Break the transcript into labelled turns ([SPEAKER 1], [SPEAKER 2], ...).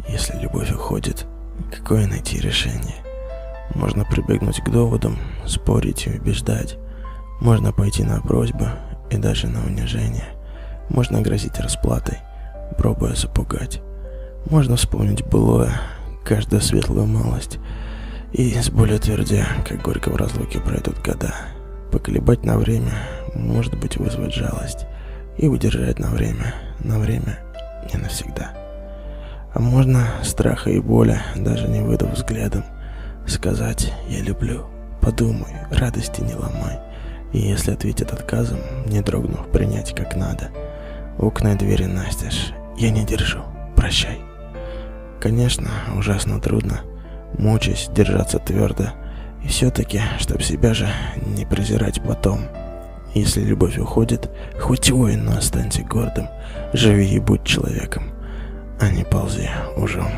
[SPEAKER 1] Если любовь уходит, какое найти решение? Можно прибегнуть к доводам, спорить и убеждать. Можно пойти на просьбу и даже на унижение. Можно грозить расплатой, пробуя запугать. Можно вспомнить былое, каждую светлую малость, и с болью твердя, как горько в разлуке пройдут года. Поколебать на время, может быть, вызвать жалость, и удержать на время, не навсегда. А можно страха и боли, даже не выдав взглядом, сказать «я люблю», подумай, радости не ломай. И если ответят отказом, не дрогнув, принять как надо. Окна и двери настежь, я не держу, прощай. Конечно, ужасно трудно, мучаясь, держаться твердо. И все-таки, чтоб себя же не презирать потом. Если любовь уходит, хоть воин, но останься гордым. Живи и будь человеком, а не ползи ужом.